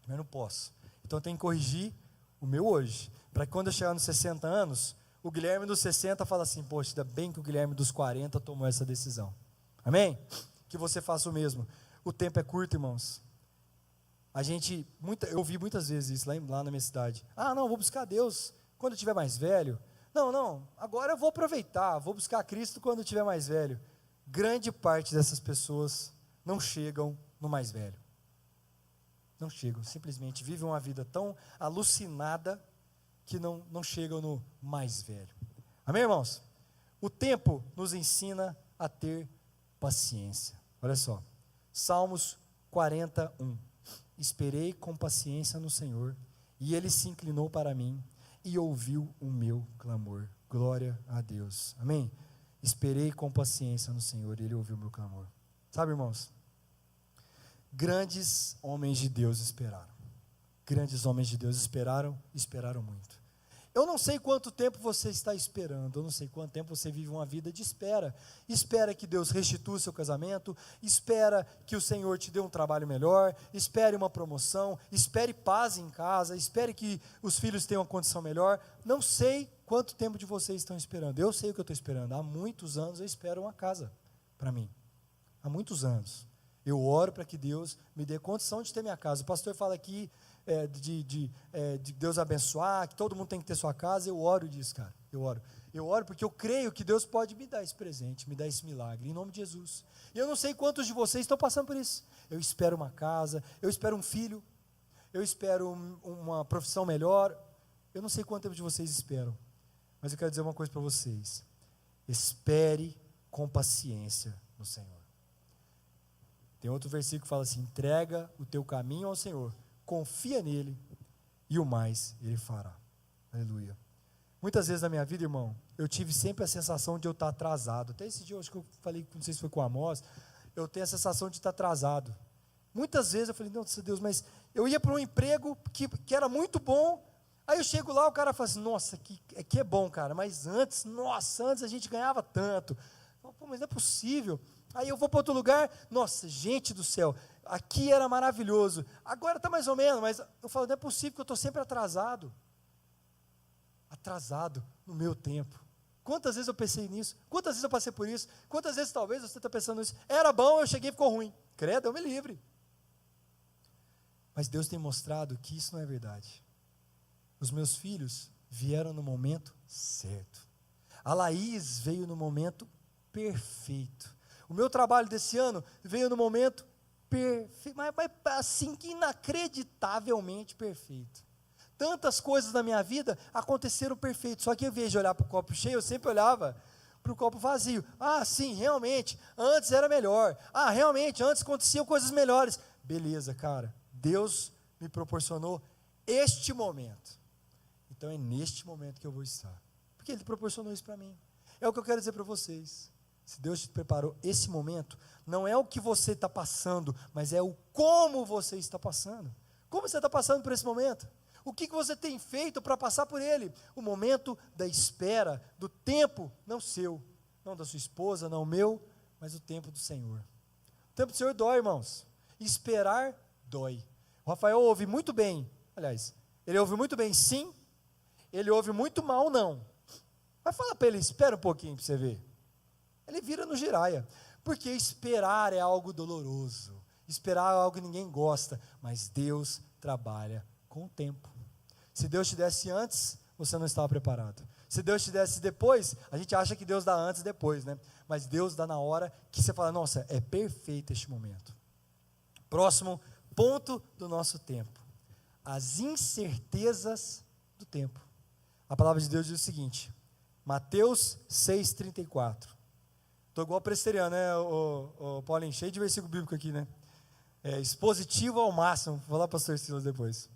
Mas não posso. Então eu tenho que corrigir o meu hoje, para que quando eu chegar nos 60 anos, o Guilherme dos 60 fala assim, poxa, ainda bem que o Guilherme dos 40 tomou essa decisão. Amém? Que você faça o mesmo. O tempo é curto, irmãos. Eu ouvi muitas vezes isso lá na minha cidade. Ah, não, vou buscar Deus quando eu estiver mais velho. Não, agora eu vou aproveitar, vou buscar Cristo quando eu estiver mais velho. Grande parte dessas pessoas não chegam no mais velho. Não chegam, simplesmente vivem uma vida tão alucinada que não chegam no mais velho. Amém, irmãos? O tempo nos ensina a ter paciência. Olha só, Salmos 41. Esperei com paciência no Senhor, e Ele se inclinou para mim e ouviu o meu clamor. Glória a Deus. Amém? Esperei com paciência no Senhor, e Ele ouviu o meu clamor. Sabe, irmãos? Grandes homens de Deus esperaram. Grandes homens de Deus esperaram muito. Eu não sei quanto tempo você está esperando, eu não sei quanto tempo você vive uma vida de espera. Espera que Deus restitua o seu casamento, espera que o Senhor te dê um trabalho melhor, espere uma promoção, espere paz em casa, espere que os filhos tenham uma condição melhor. Não sei quanto tempo de vocês estão esperando, eu sei o que eu estou esperando. Há muitos anos eu espero uma casa para mim, há muitos anos. Eu oro para que Deus me dê condição de ter minha casa. O pastor fala aqui, de Deus abençoar, que todo mundo tem que ter sua casa. Eu oro disso, cara. Eu oro porque eu creio que Deus pode me dar esse presente, me dar esse milagre, em nome de Jesus. E eu não sei quantos de vocês estão passando por isso. Eu espero uma casa, eu espero um filho, eu espero uma profissão melhor. Eu não sei quanto tempo de vocês esperam, mas eu quero dizer uma coisa para vocês. Espere com paciência no Senhor. Tem outro versículo que fala assim: entrega o teu caminho ao Senhor, confia nele e o mais ele fará. Aleluia. Muitas vezes na minha vida, irmão, eu tive sempre a sensação de eu estar atrasado. Até esse dia, acho que eu falei, não sei se foi com o Amós, eu tenho a sensação de estar atrasado. Muitas vezes eu falei, não, Deus, mas eu ia para um emprego que era muito bom, aí eu chego lá, o cara fala assim, nossa, aqui é bom, cara, mas antes a gente ganhava tanto. Pô, mas não é possível. Aí eu vou para outro lugar, nossa, gente do céu, aqui era maravilhoso, agora está mais ou menos, mas eu falo, não é possível que eu estou sempre atrasado no meu tempo. Quantas vezes eu pensei nisso? Quantas vezes eu passei por isso? Quantas vezes talvez você está pensando nisso? Era bom, eu cheguei e ficou ruim. Credo, eu me livre. Mas Deus tem mostrado que isso não é verdade. Os meus filhos vieram no momento certo. A Laís veio no momento perfeito. O meu trabalho desse ano veio no momento perfeito, mas assim que inacreditavelmente perfeito. Tantas coisas na minha vida aconteceram perfeito, só que em vez de olhar para o copo cheio, eu sempre olhava para o copo vazio. Ah, sim, realmente, antes era melhor. Ah, realmente, antes aconteciam coisas melhores. Beleza, cara, Deus me proporcionou este momento. Então é neste momento que eu vou estar, porque Ele proporcionou isso para mim. É o que eu quero dizer para vocês. Se Deus te preparou esse momento, não é o que você está passando, mas é o como você está passando. Como você está passando por esse momento? O que você tem feito para passar por ele? O momento da espera, do tempo, não seu, não da sua esposa, não meu, mas o tempo do Senhor. O tempo do Senhor dói, irmãos. Esperar dói. O Rafael ouve muito bem, aliás, ele ouve muito bem sim, ele ouve muito mal não. Mas fala para ele, espera um pouquinho para você ver. Ele vira no giraia, porque esperar é algo doloroso, esperar é algo que ninguém gosta, mas Deus trabalha com o tempo. Se Deus te desse antes, você não estava preparado. Se Deus te desse depois, a gente acha que Deus dá antes e depois, né? Mas Deus dá na hora que você fala, nossa, é perfeito este momento. Próximo ponto do nosso tempo. As incertezas do tempo. A palavra de Deus diz o seguinte, Mateus 6,34. Estou igual presteriano, né, o Paulinho? Cheio de versículo bíblico aqui, né? Expositivo ao máximo. Vou lá para o pastor Silas depois.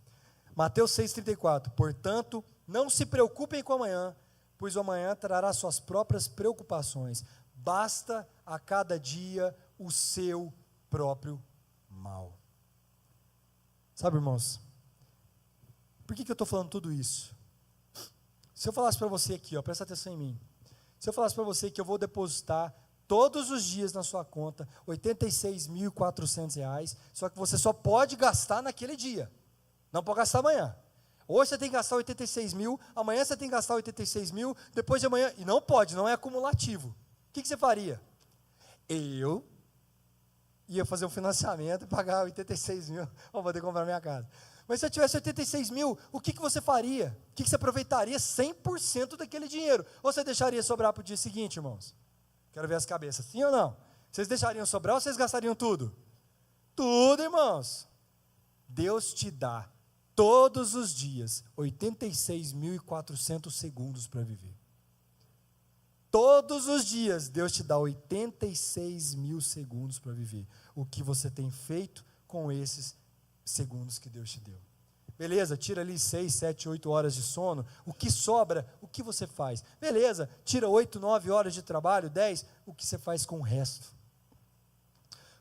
Mateus 6,34. Portanto, não se preocupem com o amanhã, pois o amanhã trará suas próprias preocupações. Basta a cada dia o seu próprio mal. Sabe, irmãos, por que eu estou falando tudo isso? Se eu falasse para você aqui, presta atenção em mim. Se eu falasse para você que eu vou depositar todos os dias na sua conta R$ 86.400, só que você só pode gastar naquele dia. Não pode gastar amanhã. Hoje você tem que gastar 86 mil, amanhã você tem que gastar 86 mil, depois de amanhã, e não pode, não é acumulativo. O que você faria? Eu ia fazer um financiamento e pagar 86 mil para poder comprar minha casa. Mas se eu tivesse 86 mil, o que você faria? O que você aproveitaria 100% daquele dinheiro? Ou você deixaria sobrar para o dia seguinte, irmãos? Quero ver as cabeças, sim ou não? Vocês deixariam sobrar ou vocês gastariam tudo? Tudo, irmãos. Deus te dá todos os dias 86.400 segundos para viver. Todos os dias Deus te dá 86 mil segundos para viver. O que você tem feito com esses segundos que Deus te deu? Beleza, tira ali 6, 7, 8 horas de sono. O que sobra, o que você faz? Beleza, tira 8, 9 horas de trabalho, 10. O que você faz com o resto?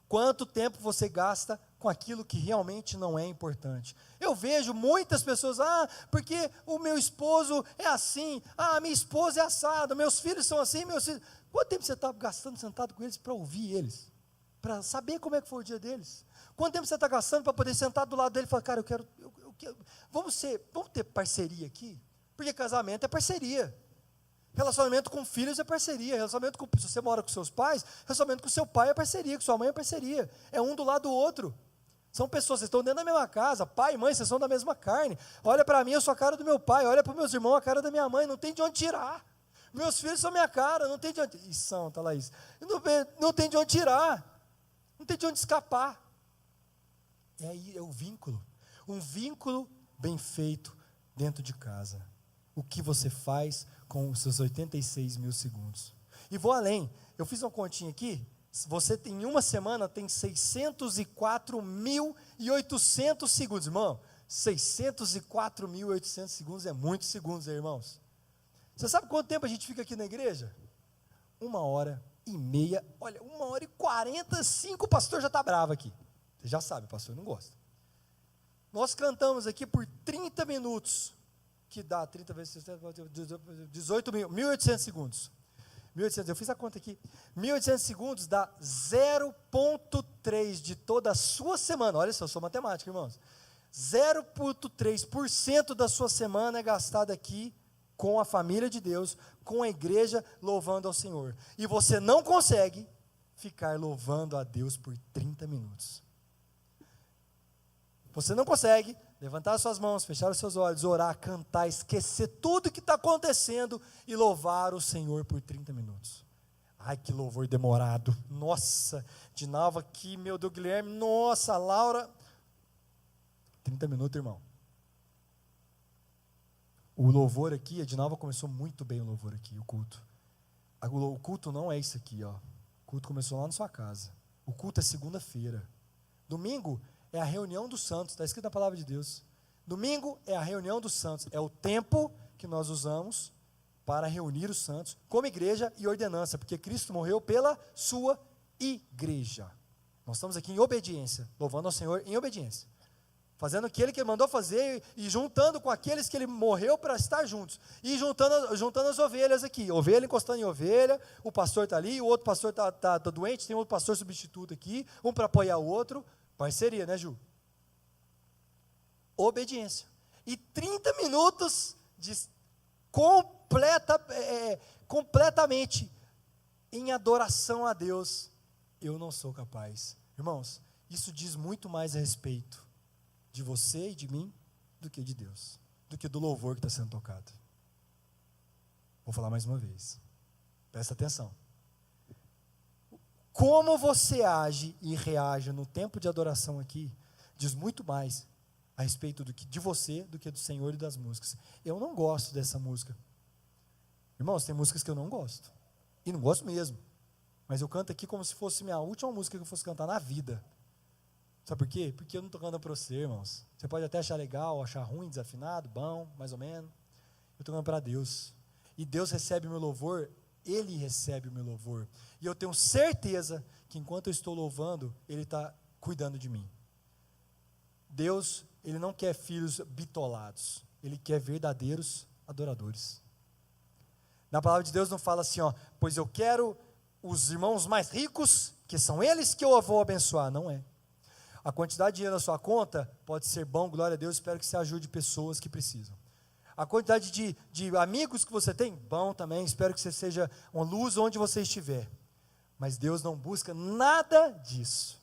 Quanto tempo você gasta com aquilo que realmente não é importante? Eu vejo muitas pessoas, porque o meu esposo é assim, minha esposa é assada, meus filhos são assim, meus filhos... Quanto tempo você está gastando sentado com eles para ouvir eles? Para saber como é que foi o dia deles? Quanto tempo você está gastando para poder sentar do lado dele e falar, cara, eu quero vamos ter parceria aqui? Porque casamento é parceria. Relacionamento com filhos é parceria, se você mora com seus pais, relacionamento com seu pai é parceria, com sua mãe é parceria, é um do lado do outro. São pessoas, vocês estão dentro da mesma casa, pai e mãe, vocês são da mesma carne. Olha para mim, eu sou a cara do meu pai, olha para os meus irmãos, a cara da minha mãe, não tem de onde tirar. Meus filhos são minha cara, não tem de onde... E são, tá, Laís? Não tem de onde tirar, não tem de onde escapar. É aí, é o vínculo. Um vínculo bem feito dentro de casa. O que você faz com os seus 86 mil segundos. E vou além, eu fiz uma continha aqui, você em uma semana tem 604.800 segundos, irmão. 604.800 segundos é muitos segundos, irmãos. Você sabe quanto tempo a gente fica aqui na igreja? 1h30, olha, 1h45, o pastor já está bravo aqui. Você já sabe, o pastor não gosta. Nós cantamos aqui por 30 minutos, que dá 30 vezes 18 mil, 1.800 segundos. 1.800, eu fiz a conta aqui. 1.800 segundos dá 0,3 de toda a sua semana. Olha só, eu sou matemático, irmãos. 0,3% da sua semana é gastada aqui com a família de Deus, com a igreja, louvando ao Senhor. E você não consegue ficar louvando a Deus por 30 minutos. Você não consegue levantar suas mãos, fechar os seus olhos, orar, cantar, esquecer tudo que está acontecendo e louvar o Senhor por 30 minutos. Ai, que louvor demorado. Nossa, de novo aqui, meu Deus, Guilherme, nossa, Laura. 30 minutos, irmão. O louvor aqui, a Dinalva começou muito bem o louvor aqui, o culto. O culto não é isso aqui, ó. O culto começou lá na sua casa. O culto é segunda-feira. Domingo é a reunião dos santos, está escrito na palavra de Deus. Domingo é a reunião dos santos, é o tempo que nós usamos para reunir os santos como igreja e ordenança, porque Cristo morreu pela sua igreja. Nós estamos aqui em obediência, louvando ao Senhor em obediência, fazendo aquilo que Ele mandou fazer e juntando com aqueles que Ele morreu para estar juntos, e juntando as ovelhas aqui, ovelha encostando em ovelha, o pastor está ali, o outro pastor está doente, tem outro pastor substituto aqui, um para apoiar o outro. Parceria, né, Ju? Obediência. E 30 minutos de completamente em adoração a Deus, eu não sou capaz. Irmãos, isso diz muito mais a respeito de você e de mim do que de Deus, do que do louvor que está sendo tocado. Vou falar mais uma vez. Presta atenção. Como você age e reage no tempo de adoração aqui, diz muito mais a respeito de você do que do Senhor e das músicas. Eu não gosto dessa música. Irmãos, tem músicas que eu não gosto. E não gosto mesmo. Mas eu canto aqui como se fosse minha última música que eu fosse cantar na vida. Sabe por quê? Porque eu não estou cantando para você, irmãos. Você pode até achar legal, achar ruim, desafinado, bom, mais ou menos. Eu estou cantando para Deus. E Deus recebe o meu louvor. Ele recebe o meu louvor, e eu tenho certeza que enquanto eu estou louvando, Ele está cuidando de mim. Deus, Ele não quer filhos bitolados, Ele quer verdadeiros adoradores. Na palavra de Deus não fala assim, ó, pois eu quero os irmãos mais ricos, que são eles que eu vou abençoar. Não é. A quantidade de dinheiro na sua conta pode ser bom, glória a Deus, espero que você ajude pessoas que precisam. A quantidade de amigos que você tem, bom também, espero que você seja uma luz onde você estiver. Mas Deus não busca nada disso.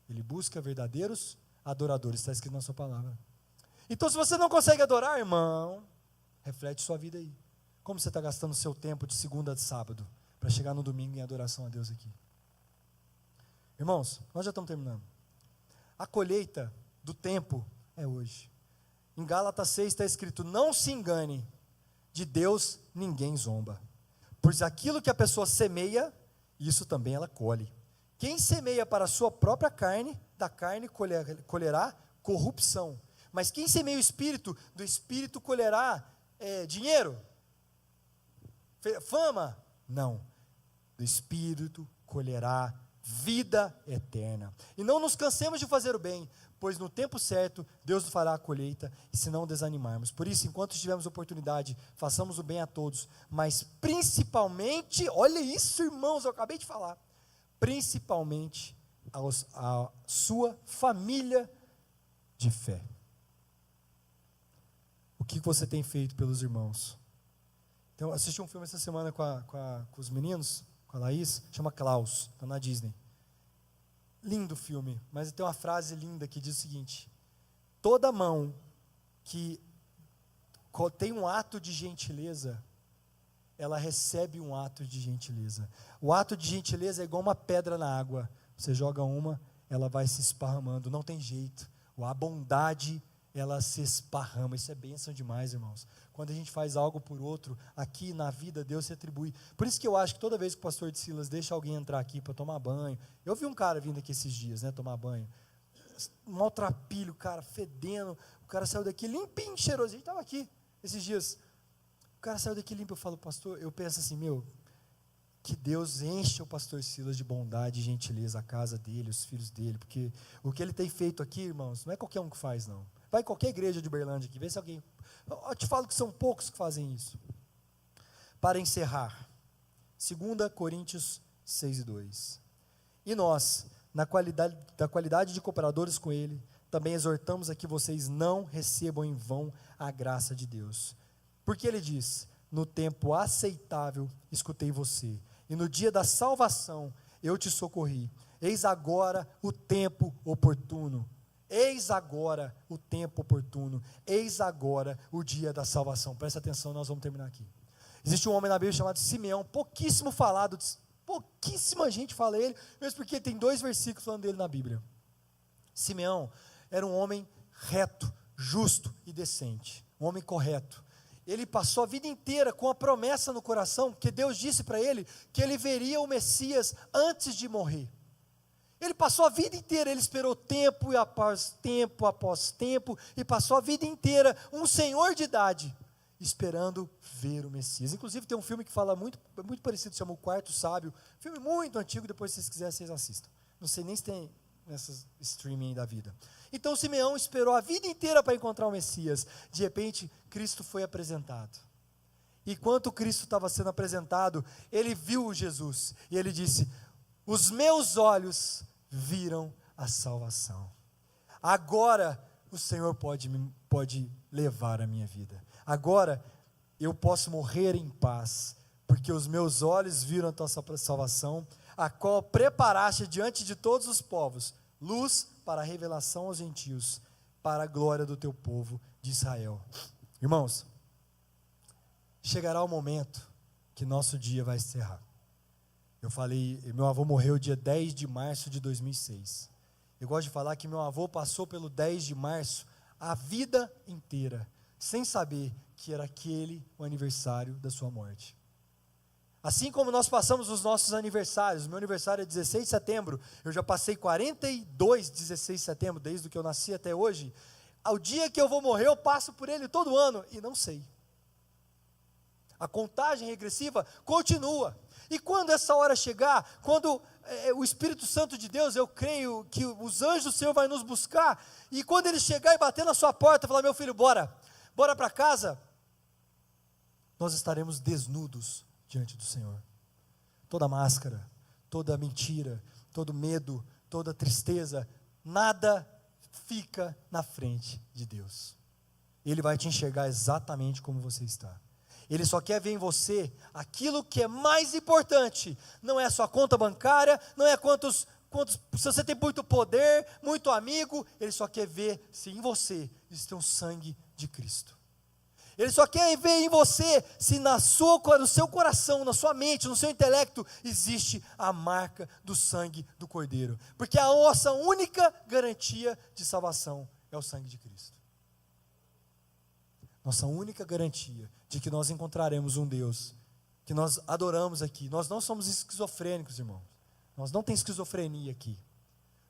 Ele busca verdadeiros adoradores, está escrito na sua palavra. Então, se você não consegue adorar, irmão, reflete sua vida aí. Como você está gastando seu tempo de segunda a sábado, para chegar no domingo em adoração a Deus aqui? Irmãos, nós já estamos terminando. A colheita do tempo é hoje. Em Gálatas 6 está escrito, não se engane, de Deus ninguém zomba, pois aquilo que a pessoa semeia, isso também ela colhe. Quem semeia para a sua própria carne, da carne colherá corrupção, mas quem semeia o Espírito, do Espírito colherá dinheiro, fama, não, do Espírito colherá vida eterna. E não nos cansemos de fazer o bem, pois no tempo certo Deus nos fará a colheita, e se não desanimarmos. Por isso, enquanto tivermos oportunidade, façamos o bem a todos, mas principalmente, olha isso, irmãos, eu acabei de falar, principalmente a sua família de fé. O que você tem feito pelos irmãos? Então, eu assisti um filme essa semana com os meninos, com a Laís, chama Klaus, está na Disney. Lindo filme, mas tem uma frase linda que diz o seguinte: toda mão que tem um ato de gentileza, ela recebe um ato de gentileza. O ato de gentileza é igual uma pedra na água. Você joga uma, ela vai se esparramando, não tem jeito. A bondade, ela se esparrama. Isso é bênção demais, irmãos. Quando a gente faz algo por outro, aqui na vida, Deus se atribui. Por isso que eu acho que toda vez que o pastor de Silas deixa alguém entrar aqui para tomar banho, eu vi um cara vindo aqui esses dias, tomar banho, um maltrapilho, cara, fedendo, o cara saiu daqui limpinho, cheiroso, a gente estava aqui esses dias, o cara saiu daqui limpo, eu falo, pastor, eu penso assim, que Deus enche o pastor Silas de bondade e gentileza, a casa dele, os filhos dele, porque o que ele tem feito aqui, irmãos, não é qualquer um que faz, não. Vai em qualquer igreja de Uberlândia aqui, vê se alguém, eu te falo que são poucos que fazem isso. Para encerrar, 2 Coríntios 6:2, e nós, na qualidade de cooperadores com ele, também exortamos a que vocês não recebam em vão a graça de Deus, porque ele diz, no tempo aceitável escutei você, e no dia da salvação eu te socorri, eis agora o tempo oportuno, eis agora o tempo oportuno, eis agora o dia da salvação. Presta atenção, nós vamos terminar aqui. Existe um homem na Bíblia chamado Simeão, pouquíssimo falado, pouquíssima gente fala ele, mesmo porque tem 2 versículos falando dele na Bíblia. Simeão era um homem reto, justo e decente, um homem correto. Ele passou a vida inteira com a promessa no coração, que Deus disse para ele, que ele veria o Messias antes de morrer. Ele passou a vida inteira, ele esperou tempo após tempo, e passou a vida inteira, um senhor de idade, esperando ver o Messias. Inclusive tem um filme que fala muito parecido, chama O Quarto Sábio, filme muito antigo, depois se vocês quiserem, vocês assistam. Não sei nem se tem nessas streaming da vida. Então Simeão esperou a vida inteira para encontrar o Messias. De repente, Cristo foi apresentado. E enquanto Cristo estava sendo apresentado, ele viu Jesus, e ele disse, os meus olhos viram a salvação. Agora o Senhor pode levar a minha vida. Agora eu posso morrer em paz, porque os meus olhos viram a tua salvação, a qual preparaste diante de todos os povos, luz para a revelação aos gentios, para a glória do teu povo de Israel. Irmãos, chegará o momento que nosso dia vai encerrar. Eu falei, meu avô morreu dia 10 de março de 2006. Eu gosto de falar que meu avô passou pelo 10 de março a vida inteira, sem saber que era aquele o aniversário da sua morte. Assim como nós passamos os nossos aniversários, meu aniversário é 16 de setembro, eu já passei 42 16 de setembro, desde que eu nasci até hoje, ao dia que eu vou morrer eu passo por ele todo ano, e não sei. A contagem regressiva continua, e quando essa hora chegar, quando o Espírito Santo de Deus, eu creio que os anjos do Senhor vão nos buscar, e quando ele chegar e bater na sua porta, falar, meu filho, bora para casa, nós estaremos desnudos diante do Senhor. Toda máscara, toda mentira, todo medo, toda tristeza, nada fica na frente de Deus. Ele vai te enxergar exatamente como você está. Ele só quer ver em você aquilo que é mais importante. Não é a sua conta bancária, não é se você tem muito poder, muito amigo. Ele só quer ver se em você existe o sangue de Cristo. Ele só quer ver em você se no seu coração, na sua mente, no seu intelecto, existe a marca do sangue do Cordeiro. Porque a nossa única garantia de salvação é o sangue de Cristo. Nossa única garantia de que nós encontraremos um Deus que nós adoramos aqui. Nós não somos esquizofrênicos, irmãos. Nós não temos esquizofrenia aqui.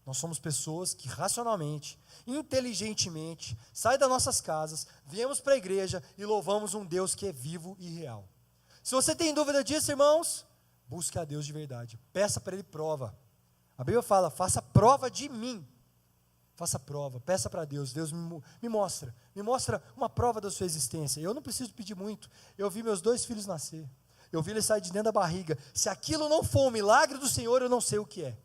Nós somos pessoas que racionalmente, inteligentemente, saem das nossas casas, viemos para a igreja e louvamos um Deus que é vivo e real. Se você tem dúvida disso, irmãos, busque a Deus de verdade. Peça para Ele prova. A Bíblia fala, faça prova de mim. Faça prova, peça para Deus. Deus me mostra uma prova da sua existência. Eu não preciso pedir muito. Eu vi meus 2 filhos nascer. Eu vi eles sair de dentro da barriga. Se aquilo não for um milagre do Senhor, eu não sei o que é.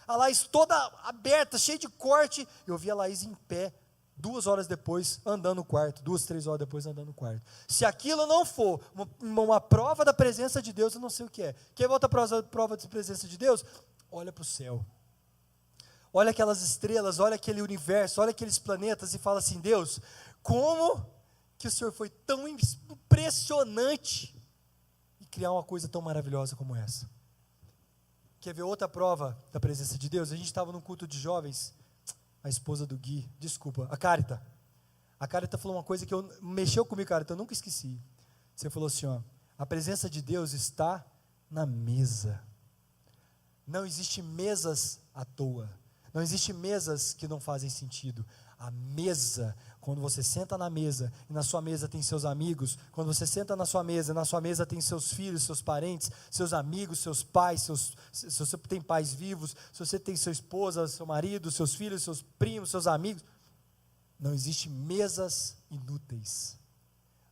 A Laís toda aberta, cheia de corte, eu vi a Laís em pé, 2 horas depois, andando no quarto, 2, 3 horas depois, andando no quarto. Se aquilo não for uma prova da presença de Deus, eu não sei o que é. Quer voltar para a prova da presença de Deus? Olha para o céu, olha aquelas estrelas, olha aquele universo, olha aqueles planetas e fala assim: Deus, como que o Senhor foi tão impressionante e criar uma coisa tão maravilhosa como essa? Quer ver outra prova da presença de Deus? A gente estava num culto de jovens, a esposa do Gui, desculpa, a Carita falou uma coisa que mexeu comigo, Carita, eu nunca esqueci. Você falou assim, ó: a presença de Deus está na mesa. Não existe mesas à toa, não existe mesas que não fazem sentido. A mesa, quando você senta na mesa, e na sua mesa tem seus amigos, quando você senta na sua mesa tem seus filhos, seus parentes, seus amigos, seus pais, se você tem pais vivos, se você tem sua esposa, seu marido, seus filhos, seus primos, seus amigos, não existe mesas inúteis.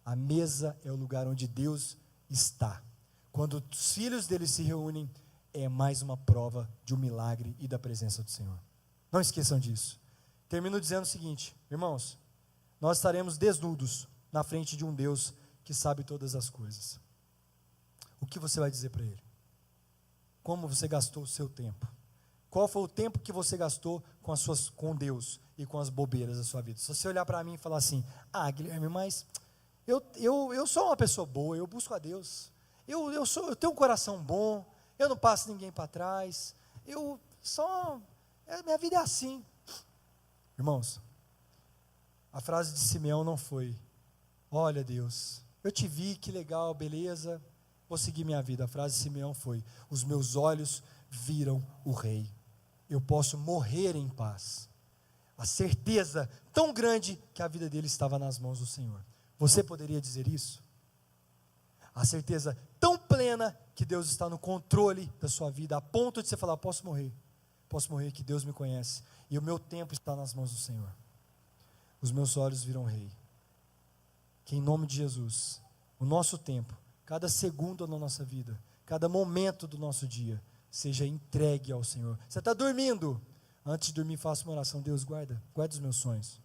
A mesa é o lugar onde Deus está. Quando os filhos dele se reúnem, é mais uma prova de um milagre e da presença do Senhor. Não esqueçam disso. Termino dizendo o seguinte, irmãos: nós estaremos desnudos na frente de um Deus que sabe todas as coisas. O que você vai dizer para Ele? Como você gastou o seu tempo? Qual foi o tempo que você gastou com Deus e com as bobeiras da sua vida? Se você olhar para mim e falar assim: ah, Guilherme, mas eu sou uma pessoa boa, eu busco a Deus, eu tenho um coração bom, eu não passo ninguém para trás, minha vida é assim. Irmãos, a frase de Simeão não foi: olha Deus, eu te vi, que legal, beleza, vou seguir minha vida. A frase de Simeão foi: os meus olhos viram o Rei, eu posso morrer em paz. A certeza tão grande que a vida dele estava nas mãos do Senhor. Você poderia dizer isso? A certeza tão plena que Deus está no controle da sua vida, a ponto de você falar: posso morrer, que Deus me conhece, e o meu tempo está nas mãos do Senhor. Os meus olhos viram o Rei. Que em nome de Jesus, o nosso tempo, cada segundo da nossa vida, cada momento do nosso dia, seja entregue ao Senhor. Você está dormindo? Antes de dormir, faça uma oração: Deus, guarda os meus sonhos.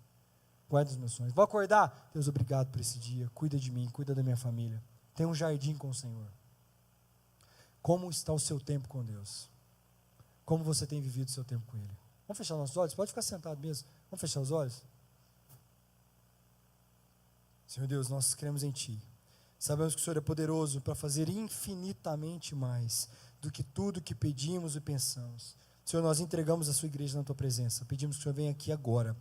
Guarda os meus sonhos. Vou acordar? Deus, obrigado por esse dia. Cuida de mim, cuida da minha família. Tenha um jardim com o Senhor. Como está o seu tempo com Deus? Como você tem vivido o seu tempo com Ele? Vamos fechar nossos olhos? Pode ficar sentado mesmo. Vamos fechar os olhos? Senhor Deus, nós cremos em Ti. Sabemos que o Senhor é poderoso para fazer infinitamente mais do que tudo que pedimos e pensamos. Senhor, nós entregamos a Sua igreja na Tua presença. Pedimos que o Senhor venha aqui agora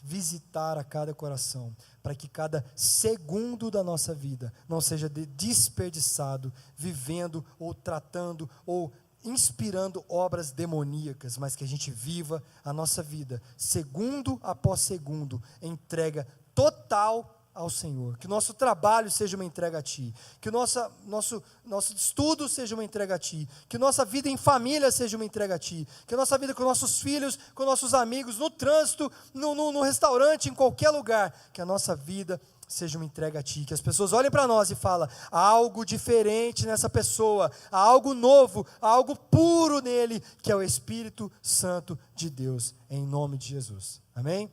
visitar a cada coração, para que cada segundo da nossa vida não seja desperdiçado, vivendo ou tratando ou inspirando obras demoníacas, mas que a gente viva a nossa vida, segundo após segundo, entrega total ao Senhor. Que o nosso trabalho seja uma entrega a Ti, que o nosso estudo seja uma entrega a Ti, que nossa vida em família seja uma entrega a Ti, que a nossa vida com nossos filhos, com nossos amigos, no trânsito, no restaurante, em qualquer lugar, que a nossa vida seja uma entrega a Ti, que as pessoas olhem para nós e falem: há algo diferente nessa pessoa, há algo novo, há algo puro nele, que é o Espírito Santo de Deus, em nome de Jesus. Amém?